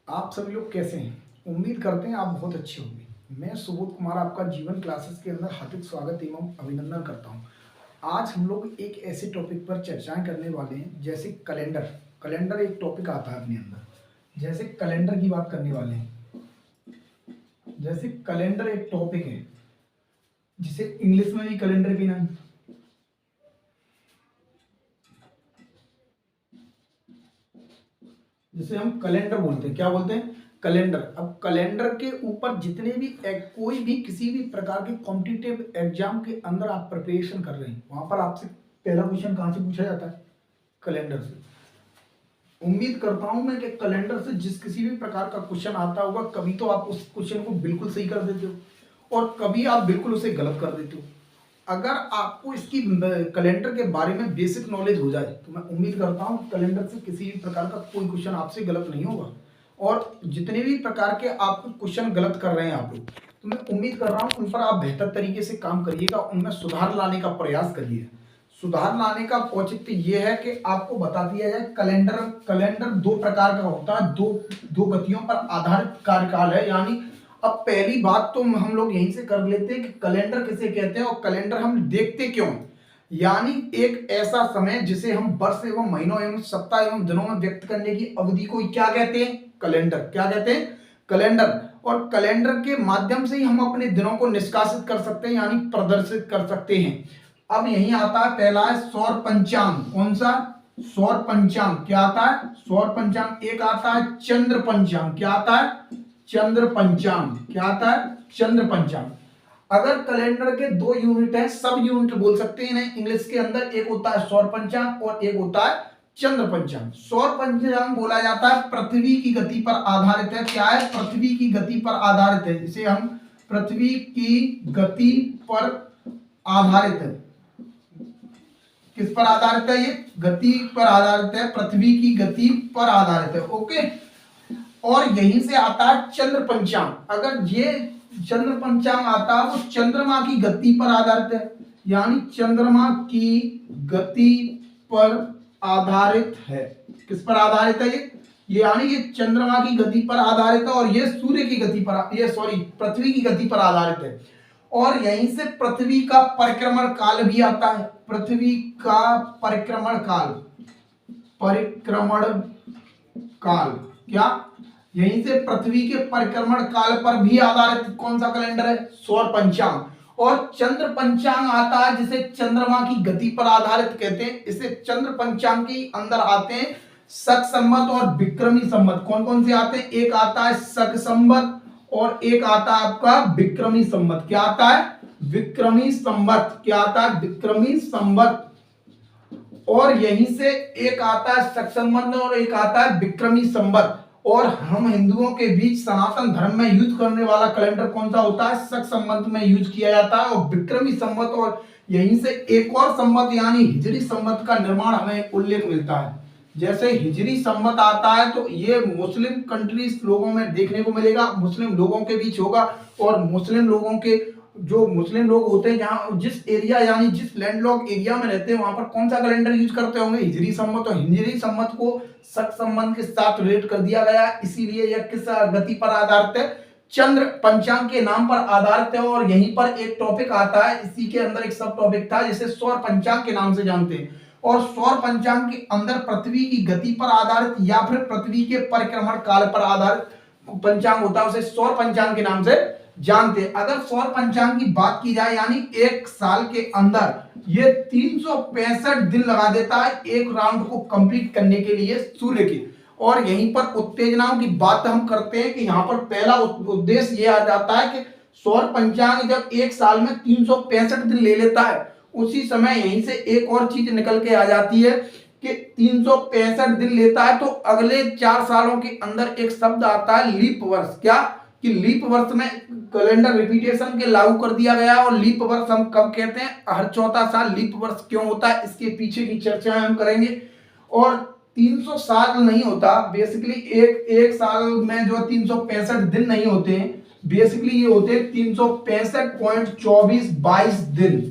आप सभी लोग कैसे हैं? उम्मीद करते हैं आप बहुत अच्छे होंगे। मैं सुबोध कुमार आपका जीवन क्लासेस के अंदर हार्दिक स्वागत एवं अभिनंदन करता हूं। आज हम लोग एक ऐसे टॉपिक पर चर्चाएं करने वाले हैं जैसे कैलेंडर। कैलेंडर एक टॉपिक आता है अपने अंदर। जैसे कैलेंडर की बात करने वाले हैं। जैसे कैलेंडर एक टॉपिक है जिसे इंग्लिश में भी कैलेंडर के नाम जिसे हम कैलेंडर बोलते हैं। क्या बोलते हैं? कैलेंडर। अब कैलेंडर के ऊपर जितने भी कोई भी किसी भी प्रकार के कॉम्पिटिटिव एग्जाम के अंदर आप प्रिपरेशन कर रहे हैं, वहां पर आपसे पहला क्वेश्चन कहां से पूछा जाता है? कैलेंडर से। उम्मीद करता हूं मैं कि कैलेंडर से जिस किसी भी प्रकार का क्वेश्चन आता होगा, कभी तो आप उस क्वेश्चन को बिल्कुल सही कर देते हो और कभी आप बिल्कुल उसे गलत कर देते हो। अगर आपको इसकी कैलेंडर के बारे में बेसिक नॉलेज हो जाए तो मैं उम्मीद करता हूं कैलेंडर से किसी भी प्रकार का कोई क्वेश्चन आपसे गलत नहीं होगा। और जितने भी प्रकार के आप क्वेश्चन गलत कर रहे हैं आप लोग, तो मैं उम्मीद कर रहा हूं उन पर आप बेहतर तरीके से काम करिएगा, उनमें सुधार लाने का प्रयास करिए। सुधार लाने का औचित्य यह है कि आपको बता दिया जाए कैलेंडर कैलेंडर दो प्रकार का होता है, दो गतियों पर आधारित कार्यकाल है। यानी अब पहली बात तो हम लोग यहीं से कर लेते हैं कि कैलेंडर किसे कहते हैं और कैलेंडर हम देखते क्यों। यानी एक ऐसा समय जिसे हम वर्ष एवं महीनों एवं सप्ताह एवं दिनों में व्यक्त करने की अवधि को क्या कहते हैं? कैलेंडर। क्या कहते हैं? कैलेंडर। और कैलेंडर के माध्यम से ही हम अपने दिनों को निष्कासित कर सकते हैं, यानी प्रदर्शित कर सकते हैं। अब यही आता है पहला है सौर पंचांग। कौन सा? सौर पंचांग। क्या आता है? सौर पंचांग। एक आता है चंद्र पंचांग। क्या आता है? चंद्र पंचांग। क्या आता है? चंद्र पंचांग। अगर कैलेंडर के दो यूनिट है, सब यूनिट बोल सकते हैं इंग्लिश के अंदर। एक होता है सौर पंचांग और एक होता है चंद्र पंचांग। सौर पंचांग बोला जाता है पृथ्वी की गति पर आधारित है। क्या है? पृथ्वी की गति पर आधारित है, जिसे हम पृथ्वी की गति पर आधारित है। किस पर आधारित है? ये गति पर आधारित है, पृथ्वी की गति पर आधारित है। ओके। और यहीं से आता है चंद्र पंचांग। अगर ये चंद्र पंचांग आता है वो चंद्रमा की गति पर आधारित है, यानी चंद्रमा की गति पर आधारित है। किस पर आधारित है ये यानी ये चंद्रमा की गति पर आधारित है और ये सूर्य की गति पर, ये सॉरी पृथ्वी की गति पर आधारित है। और यहीं से पृथ्वी का परिक्रमण काल भी आता है। पृथ्वी का परिक्रमण काल, परिक्रमण काल क्या? यहीं से पृथ्वी के परिक्रमण काल पर भी आधारित कौन सा कैलेंडर है? सौर पंचांग। और चंद्र पंचांग आता है जिसे चंद्रमा की गति पर आधारित कहते हैं। इसे चंद्र पंचांग के अंदर आते हैं शक संवत और विक्रमी संवत। कौन कौन से आते हैं? एक आता है शक संवत और एक आता है आपका विक्रमी संवत। क्या आता है? विक्रमी संवत। क्या आता है? विक्रमी संवत। और यहीं से एक आता है शक संवत और एक आता है विक्रमी संवत। और हम हिंदुओं के बीच सनातन धर्म में यूज करने वाला कैलेंडर कौन सा होता है? शक संवत में यूज किया जाता है और विक्रमी संवत। और यहीं से एक और संवत यानी हिजरी संवत का निर्माण हमें उल्लेख मिलता है। जैसे हिजरी संवत आता है तो ये मुस्लिम कंट्रीज लोगों में देखने को मिलेगा, मुस्लिम लोगों के बीच होगा। और मुस्लिम लोगों के जो मुस्लिम लोग होते हैं जहां जिस एरिया यानी जिस लैंडलॉक एरिया में रहते हैं वहां पर कौन सा कैलेंडर यूज करते होंगे? हिजरी संवत। और हिजरी संवत को शक संवत के साथ रिलेट कर दिया गया, इसीलिए यह किस गति पर आधारित है? चंद्र पंचांग के नाम पर आधारित है। और यहीं पर एक टॉपिक आता है, इसी के अंदर एक सब टॉपिक था जिसे सौर पंचांग के नाम से जानते हैं। और सौर पंचांग के अंदर पृथ्वी की गति पर आधारित या फिर पृथ्वी के परिक्रमण काल पर आधारित पंचांग होता है, उसे सौर पंचांग के नाम से जानते हैं। अगर सौर पंचांग की बात की जाए यानी एक साल के अंदर ये 365 दिन लगा देता है एक राउंड को कंप्लीट करने के लिए सूर्य की। और यहीं पर उत्तेजनाओं की बात हम करते हैं कि यहाँ पर पहला उद्देश्य ये आ जाता है कि सौर पंचांग जब एक साल में 365 दिन ले लेता है, उसी समय यहीं से एक और चीज निकल के आ जाती है कि 365 दिन लेता है तो अगले 4 सालों के अंदर एक शब्द आता है लीप वर्ष। क्या? कि लीप वर्ष में कैलेंडर रिपीटेशन के लागू कर दिया गया। और लीप वर्ष हम कब कहते हैं? हर चौथा साल लीप वर्ष क्यों होता है, इसके पीछे की चर्चा हम करेंगे। और 300 साल नहीं होता बेसिकली, एक साल में जो 365 दिन नहीं होते हैं, बेसिकली ये होते हैं 365.2422 दिन।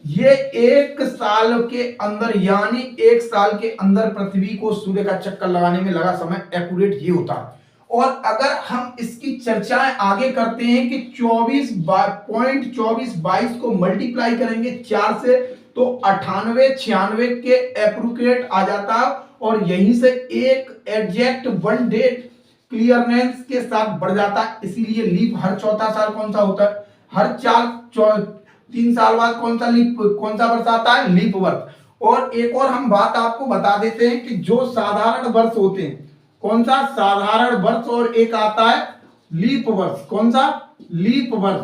ये एक साल के अंदर यानी एक साल के अंदर पृथ्वी को सूर्य का चक्कर लगाने में लगा समय एक्यूरेट ये होता है। और अगर हम इसकी चर्चाएं आगे करते हैं कि 24.2422 को मल्टीप्लाई करेंगे 4 से तो 98-96 के एप्रोक्रिएट आ जाता है, और यहीं से एक एग्जैक्ट 1 डेट क्लियरनेस के साथ बढ़ जाता है। इसीलिए लीप हर चौथा साल कौन सा होता है, हर 3 साल बाद कौन सा वर्ष आता है, लीप वर्ष। और एक और हम बात आपको बता देते हैं कि जो साधारण वर्ष होते हैं, कौन सा, साधारण वर्ष, और एक आता है लीप वर्ष। कौन सा, लीप वर्ष।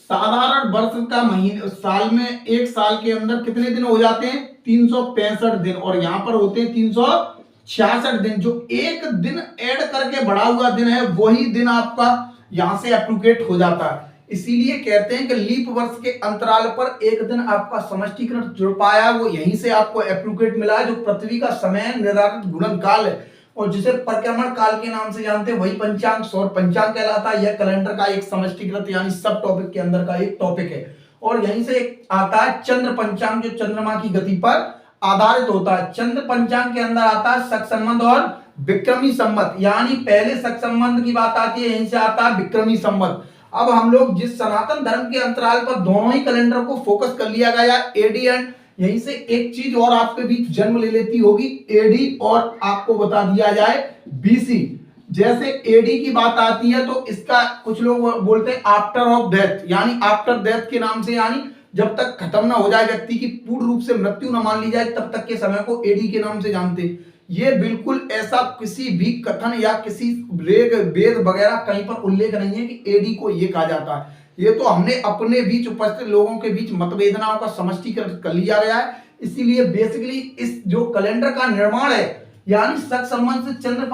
साधारण वर्ष का महीने साल में, एक साल के अंदर कितने दिन हो जाते हैं, 365 दिन, और यहां पर होते हैं 366 दिन। जो एक दिन ऐड करके बढ़ा हुआ दिन है वही दिन आपका यहां से एप्रोक्रिएट हो जाता है। इसीलिए कहते हैं कि लीप वर्ष के अंतराल पर एक दिन आपका समष्टिकृत जुड़ पाया, वो यहीं से आपको एप्रोक्रिएट मिला है। जो पृथ्वी का समय निर्धारित गुणनकाल है और जिसे परिक्रमण काल के नाम से जानते हैं, वही पंचांग सौर पंचांग कहलाता है। यह कैलेंडर का एक समष्टिकृत यानी सब टॉपिक के अंदर का एक टॉपिक है। और यहीं से आता है चंद्र पंचांग, जो चंद्रमा की गति पर आधारित होता है। चंद्र पंचांग के अंदर आता है शक संबंध और विक्रमी संवत, यानी पहले शक संबंध की बात आती है, यहीं से आता है विक्रमी संवत। अब हम लोग जिस सनातन धर्म के अंतराल पर दोनों ही कैलेंडर को फोकस कर लिया गया, एडी एंड, यहीं से एक चीज और आपके बीच जन्म ले लेती होगी, एडी, और आपको बता दिया जाए बीसी। जैसे एडी की बात आती है तो इसका कुछ लोग बोलते हैं आफ्टर ऑफ डेथ, यानी आफ्टर डेथ के नाम से, यानी जब तक खत्म ना हो जाए व्यक्ति की, पूर्ण रूप से मृत्यु न मान ली जाए, तब तक के समय को एडी के नाम से जानते हैं। ये बिल्कुल ऐसा किसी भी कथन या किसी वेद वगैरह कहीं पर उल्लेख नहीं है कि एडी को ये कहा जाता है। ये तो हमने अपने बीच उपस्थित लोगों के बीच मतभेदनाओं का समष्टीकरण कर लिया गया है। इसीलिए बेसिकली इस जो कैलेंडर का निर्माण है, यानी शक संबंध से चंद्र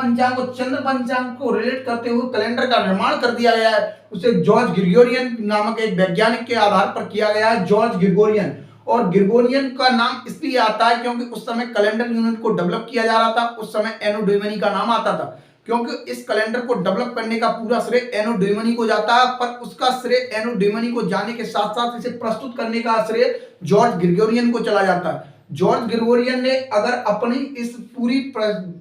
पंचांग को रिलेट करते हुए कैलेंडर का निर्माण कर दिया गया है। उसे जॉर्ज ग्रिगोरियन नामक एक वैज्ञानिक के आधार पर किया गया है, जॉर्ज ग्रिगोरियन। और ग्रिगोरियन का नाम इसलिए आता है क्योंकि उस समय कैलेंडर यूनिट को डेवलप किया जा रहा था। उस समय एनो डोमिनी का नाम आता था, क्योंकि इस कैलेंडर को डेवलप करने का पूरा श्रेय एनो डोमिनी को जाता है, पर उसका श्रेय एनो डोमिनी को जाने के साथ साथ इसे प्रस्तुत करने का श्रेय जॉर्ज ग्रिगोरियन को चला जाता है। जॉर्ज ग्रिगोरियन ने अगर अपनी इस पूरी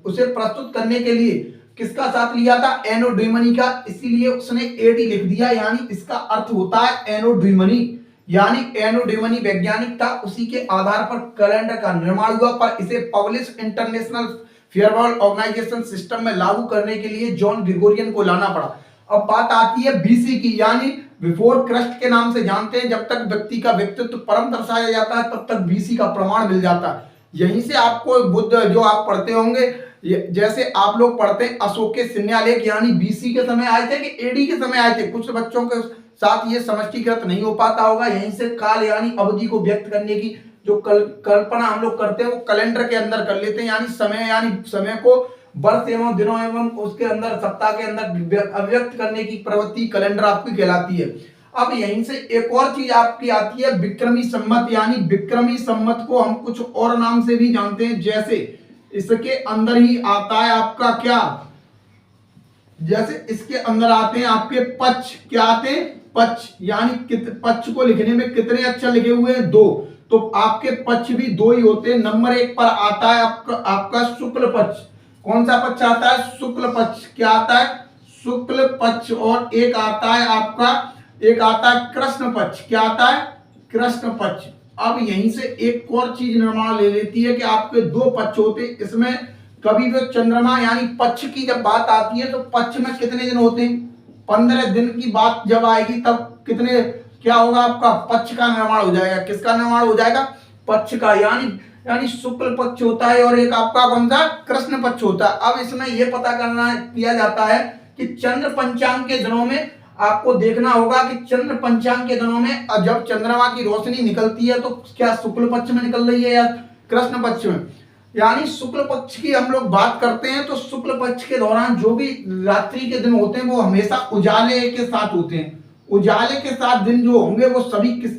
उसे प्रस्तुत करने के लिए किसका साथ लिया था, एनो डोमिनी का, इसीलिए उसने एडी लिख दिया, यानी इसका अर्थ होता है एनो डोमिनी, यानी एनो डोमिनी वैज्ञानिक था। उसी के आधार पर कैलेंडर का निर्माण हुआ, पर इसे publish international farewell organisation system में लागू करने के लिए जॉन ग्रिगोरियन को लाना पड़ा। अब बात आती है बीसी की, यानी बिफोर क्राइस्ट के नाम से जानते हैं। जब तक व्यक्ति का व्यक्तित्व परम दर्शाया जाता है तब तक बीसी का प्रमाण मिल जाता है। यहीं से आपको बुद्ध जो आप पढ़ते होंगे, जैसे आप लोग पढ़ते हैं अशोक के शिलालेख, यानी बीसी के समय आए थे कि एडी के समय आए थे। कुछ बच्चों के साथ ये समष्टीकृत नहीं हो पाता होगा। यहीं से काल यानी अवधि को व्यक्त करने की जो कल्पना हम लोग करते हैं वो कैलेंडर के अंदर कर लेते हैं, यानी समय को वर्ष एवं दिनों एवं उसके अंदर सप्ताह के अंदर अभिव्यक्त करने की प्रवृत्ति कैलेंडर आपकी कहलाती है। अब यहीं से एक और चीज आपकी आती है विक्रमी संवत, यानी विक्रमी संवत को हम कुछ और नाम से भी जानते हैं। जैसे इसके अंदर ही आता है आपका क्या, जैसे इसके अंदर आते हैं आपके पक्ष, क्या आते हैं, पक्ष, यानी पक्ष को लिखने में कितने अक्षर लिखे हुए हैं, 2, तो आपके पक्ष भी 2 ही होते हैं। नंबर 1 पर आता है आपका शुक्ल पक्ष। कौन सा पक्ष आता है, शुक्ल पक्ष। क्या आता है, शुक्ल पक्ष। और एक आता है आपका, एक आता है कृष्ण पक्ष। क्या आता है, कृष्ण पक्ष। अब यहीं से एक और चीज निर्माण ले लेती है कि आपके 2 पक्ष होते हैं। इसमें कभी भी चंद्रमा यानी पक्ष की जब बात आती है तो पक्ष में कितने दिन होते हैं, 15 दिन की बात जब आएगी तब कितने, क्या होगा, आपका पक्ष का निर्माण हो जाएगा। किसका निर्माण हो जाएगा, पक्ष का, यानी शुक्ल पक्ष होता है और एक आपका कौन सा, कृष्ण पक्ष होता है। अब इसमें यह पता करना किया जाता है कि चंद्र पंचांग के दिनों में आपको देखना होगा कि चंद्र पंचांग के दिनों में जब चंद्रमा की रोशनी निकलती है तो क्या शुक्ल पक्ष में निकल रही है या कृष्ण पक्ष में। यानी शुक्ल पक्ष की हम लोग बात करते हैं तो शुक्ल पक्ष के दौरान जो भी रात्रि के दिन होते हैं वो हमेशा उजाले के साथ होते हैं। उजाले के साथ दिन जो होंगे वो सभी किस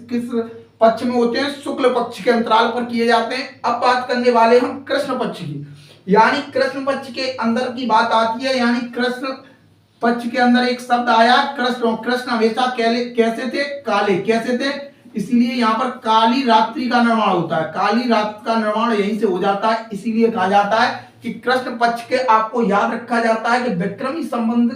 पक्ष में होते हैं, शुक्ल पक्ष के अंतराल पर किए जाते हैं। अब बात करने वाले हम कृष्ण पक्ष की, यानी कृष्ण पक्ष के अंदर की बात आती है। यानी कृष्ण पक्ष के अंदर एक शब्द आया कृष्ण। कृष्ण हमेशा कैसे थे, काले। कैसे थे, इसीलिए यहाँ पर काली रात्रि का निर्माण होता है। काली रात का निर्माण यहीं से हो जाता है, इसीलिए कहा जाता है कि कृष्ण पक्ष के आपको याद रखा जाता है कि विक्रमी संबंध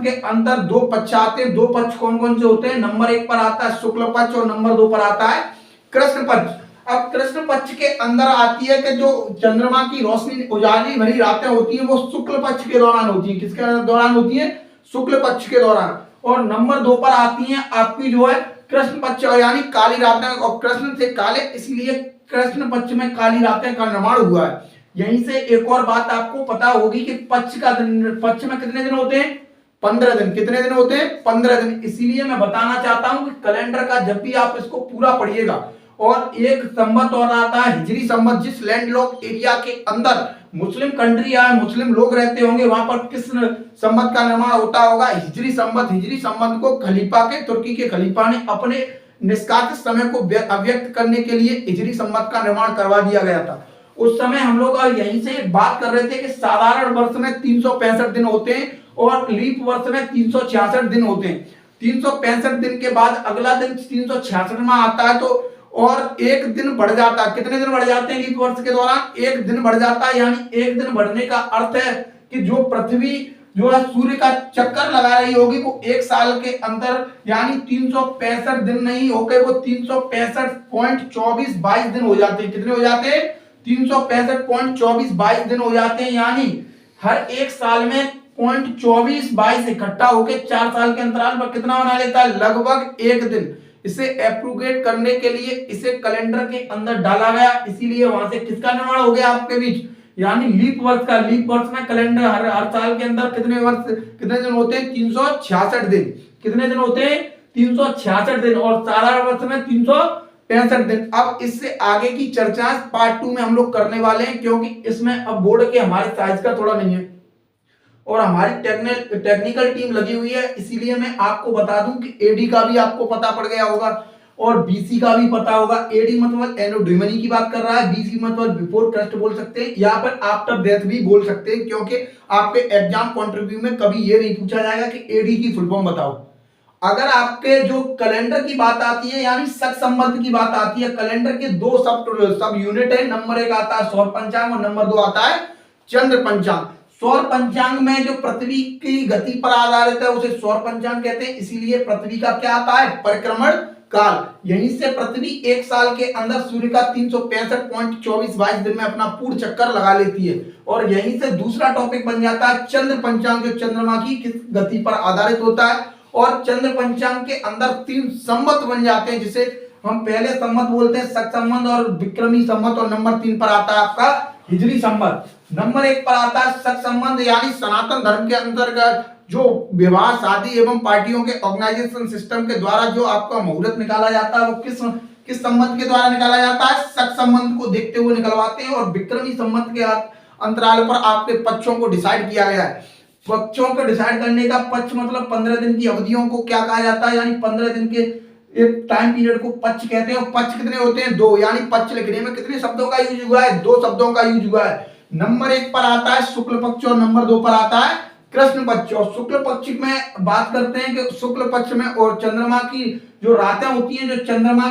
के अंदर दो पक्ष आते हैं। दो पक्ष कौन कौन से होते हैं? नंबर 1 पर आता है शुक्ल पक्ष और नंबर 2 पर आता है कृष्ण पक्ष। अब कृष्ण पक्ष के अंदर आती है कि जो चंद्रमा की रोशनी उजाली भरी रातें होती हैं वो शुक्ल पक्ष के दौरान होती है। किसके दौरान होती है? शुक्ल पक्ष के दौरान। और नंबर 2 पर आती है आपकी जो है कृष्ण पक्ष यानी काली रातें, और कृष्ण से काले इसलिए कृष्ण पक्ष में काली रातें का निर्माण हुआ है। यहीं से एक और बात आपको पता होगी कि पक्ष में कितने दिन होते हैं? 15 दिन। कितने दिन होते हैं? 15 दिन। इसीलिए मैं बताना चाहता हूं कि कैलेंडर का जब भी आप इसको पूरा पढ़िएगा, और एक संवत और आता है हिजरी संवत। जिस लैंडलॉक एरिया के अंदर मुस्लिम कंट्री या मुस्लिम लोग रहते होंगे वहां पर किस संवत का निर्माण होता होगा? हिजरी संवत। हिजरी संवत को खलीफा के, तुर्की के खलीफा ने अपने निष्कासित समय को अव्यक्त करने के लिए हिजरी संवत का निर्माण करवा दिया गया था। उस समय हम लोग यहीं से बात कर रहे थे कि साधारण वर्ष में 365 दिन होते हैं और लीप वर्ष में 366 दिन होते हैं। 365 दिन के बाद अगला दिन 366 में आता है, तो और एक दिन बढ़ जाता है। कितने दिन बढ़ जाते हैं लीप वर्ष के दौरान? एक दिन बढ़ जाता है। यानी एक दिन बढ़ने का अर्थ है कि जो पृथ्वी जो है सूर्य का चक्कर लगा रही होगी वो एक साल के अंदर यानी 365 दिन नहीं होकर वो 365.2422 दिन हो जाते हैं। कितने हो जाते हैं? 365.2422 दिन हो जाते हैं। यानी हर एक साल में 0.2422 इकट्ठा होकर 4 साल के अंतराल पर कितना बना लेता है? लगभग एक दिन। इसे एप्रोगेट करने के लिए इसे कैलेंडर के अंदर डाला गया, इसीलिए वहां से किसका निर्माण हो गया आपके बीच? यानी लीप वर्ष का। लीप वर्ष में कैलेंडर हर साल के अंदर कितने दिन होते हैं? 366 दिन। कितने दिन होते हैं? 366 दिन। और साधारण वर्ष में 365 दिन। अब इससे आगे की चर्चा पार्ट 2 में हम लोग करने वाले हैं, क्योंकि इसमें अब बोर्ड के हमारे साइज का थोड़ा नहीं है और हमारी टेक्निकल टीम लगी हुई है। इसीलिए मैं आपको बता दूं कि एडी का भी आपको पता पड़ गया होगा और बीसी का भी पता होगा। एडी मतलब एनोड्यूमनी की बात कर रहा है, बीसी मतलब बिफोर क्रस्ट बोल सकते हैं, यहाँ पर आफ्टर डेथ भी बोल सकते हैं, क्योंकि आपके एग्जाम कॉन्ट्रीब्यू में कभी ये नहीं पूछा जाएगा कि एडी की फुल फॉर्म बताओ। अगर आपके जो कैलेंडर की बात आती है यानी शक संबंध की बात आती है, कैलेंडर के दो सब यूनिट है। नंबर 1 आता है सौर पंचांग और नंबर 2 आता है चंद्र पंचांग। सौर पंचांग में जो पृथ्वी की गति पर आधारित है उसे सौर पंचांग कहते हैं। इसीलिए पृथ्वी का क्या आता है? परिक्रमण काल। यहीं से पृथ्वी एक साल के अंदर सूर्य का 365.2422 दिन में अपना पूर्ण चक्कर लगा लेती है। और यहीं से दूसरा टॉपिक बन जाता है चंद्र पंचांग, जो चंद्रमा की किस गति पर आधारित होता है। और चंद्र पंचांग के अंदर 3 संवत बन जाते हैं, जिसे हम पहले संवत बोलते हैं शक संवत और विक्रमी संवत, और नंबर 3 पर आता है आपका हिजरी संवत। नंबर 1 पर आता है शक संबंध यानी सनातन धर्म के अंतर्गत जो विवाह, शादी एवं पार्टियों के ऑर्गेनाइजेशन सिस्टम के द्वारा जो आपका मुहूर्त निकाला जाता है वो किस संबंध के द्वारा निकाला जाता है? शक संबंध को देखते हुए निकलवाते हैं। और विक्रमी संबंध के अंतराल पर आपके पक्षों को डिसाइड किया गया है। पक्षों को डिसाइड करने का पक्ष मतलब 15 दिन की अवधियों को क्या कहा जाता है? यानी 15 दिन के एक टाइम पीरियड को पक्ष कहते हैं। और पक्ष कितने होते हैं? 2। यानी पक्ष लिखने में कितने शब्दों का यूज हुआ है? 2 शब्दों का यूज हुआ है। नंबर 1 पर आता है शुक्ल पक्ष और नंबर 2 पर आता है कृष्ण पक्ष। और शुक्ल पक्ष में बात करते हैं कि शुक्ल पक्ष में और चंद्रमा की जो रातें होती हैं, जो चंद्रमा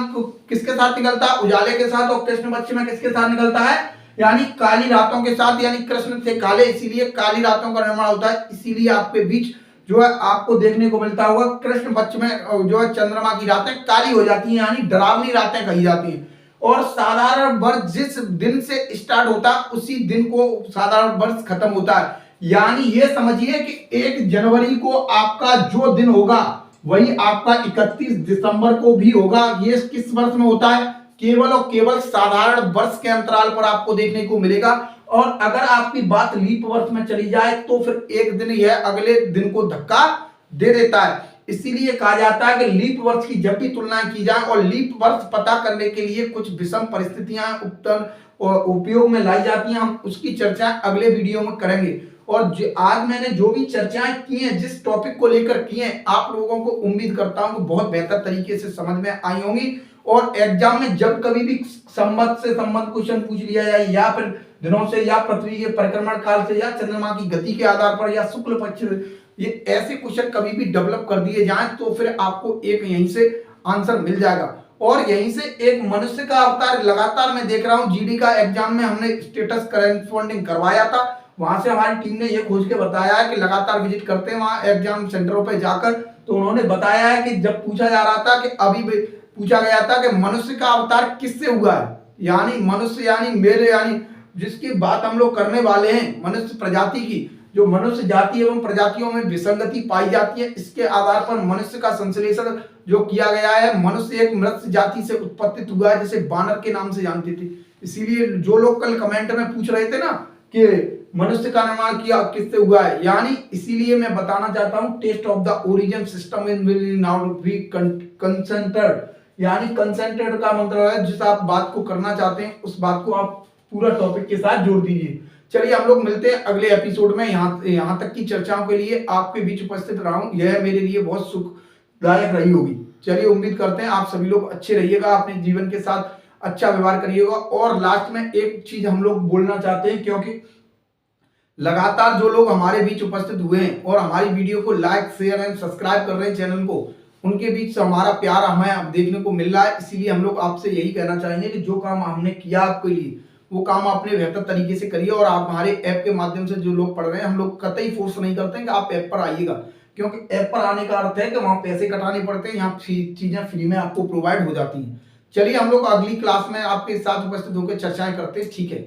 किसके साथ निकलता है? उजाले के साथ। और कृष्ण पक्ष में किसके साथ निकलता है? यानी काली रातों के साथ, यानी कृष्ण से काले, इसीलिए काली रातों का निर्माण होता है। इसीलिए आपके बीच जो है आपको देखने को मिलता होगा कृष्ण पक्ष में जो है चंद्रमा की रातें काली हो जाती हैं, यानी डरावनी रातें कही जाती हैं। और साधारण वर्ष जिस दिन से स्टार्ट होता है उसी दिन को साधारण वर्ष खत्म होता है। यानी ये समझिए कि 1 जनवरी को आपका जो दिन होगा वही आपका 31 दिसंबर को भी होगा। ये किस वर्ष में होता है? केवल और केवल साधारण वर्ष के अंतराल पर आपको देखने को मिलेगा। और अगर आपकी बात लीप वर्ष में चली जाए तो फिर एक दिन यह अगले दिन को धक्का दे देता है। इसीलिए कहा जाता है कि लीप वर्ष की जब भी तुलना की जाए और लीप वर्ष पता करने के लिए कुछ विषम परिस्थितियां उपयोग में लाई जाती हैं, हम उसकी चर्चा अगले वीडियो में करेंगे। और आज मैंने जो भी चर्चाएं की हैं, जिस टॉपिक को लेकर की हैं, आप लोगों को उम्मीद करता हूं कि बहुत बेहतर तरीके से समझ में आई होंगी। और एग्जाम में जब कभी भी संबंध से संबंध क्वेश्चन पूछ लिया जाए, या फिर दिनों से, या पृथ्वी के परिक्रमण काल से, या चंद्रमा की गति के आधार पर, या शुक्ल पक्ष, ये ऐसे क्वेश्चन कभी भी डेवलप कर दिए जाएं तो फिर आपको एक यहीं से आंसर मिल जाएगा। और यहीं से एक मनुष्य का अवतार लगातार मैं देख रहा हूँ, जीडी का एग्जाम में हमने स्टेटस करेस्पॉन्डिंग करवाया था, वहां से हमारी टीम ने ये खोज के बताया है कि लगातार विजिट करते हैं वहां एग्जाम सेंटरों पे जाकर, तो उन्होंने बताया है कि जब पूछा जा रहा था कि अभी पूछा गया था कि मनुष्य का अवतार किससे हुआ है, यानी मनुष्य यानी मेरे यानी जिसकी बात हम लोग करने वाले हैं, मनुष्य प्रजाति की, जो मनुष्य जाति एवं प्रजातियों में विसंगति पाई जाती है, इसके आधार पर मनुष्य का संश्लेषण जो किया गया है, मनुष्य एक मृत जाति से उत्पत्ति हुआ है जिसे बानर के नाम से जानते थे। इसीलिए जो लोग कल कमेंट में पूछ रहे थे ना कि मनुष्य का निर्माण किया किससे हुआ है, यानी इसीलिए मैं बताना चाहता हूं test of the origin system in will now be concentrated, यानी कंसेंट्रेट का मतलब है जिस आप बात को करना चाहते हैं उस बात को आप पूरा टॉपिक के साथ जोड़ दीजिए। चलिए हम लोग मिलते हैं अगले एपिसोड में। यहाँ तक की चर्चाओं के लिए आपके बीच उपस्थित रहा हूं, यह मेरे लिए बहुत सुखदायक रही होगी। चलिए उम्मीद करते हैं आप सभी लोग अच्छे रहिएगा, अपने जीवन के साथ अच्छा व्यवहार करिएगा। और लास्ट में एक चीज हम लोग बोलना चाहते हैं, क्योंकि लगातार जो लोग हमारे बीच उपस्थित हुए हैं और हमारी वीडियो को लाइक शेयर एंड सब्सक्राइब कर रहे हैं चैनल को, उनके बीच हमारा प्यार हमें अब देखने को मिल रहा है। इसीलिए हम लोग आपसे यही कहना चाहेंगे कि जो काम हमने किया आपके लिए वो काम आपने बेहतर तरीके से करिए। और आप हमारे ऐप के माध्यम से जो लोग पढ़ रहे हैं, हम लोग कतई फोर्स नहीं करते हैं कि आप ऐप पर आइएगा, क्योंकि ऐप पर आने का अर्थ है कि वहां पैसे कटाने पड़ते हैं, यहाँ चीजें फ्री में आपको प्रोवाइड हो जाती हैं। चलिए हम लोग अगली क्लास में आपके साथ उपस्थित होकर चर्चाएं करते हैं, ठीक है।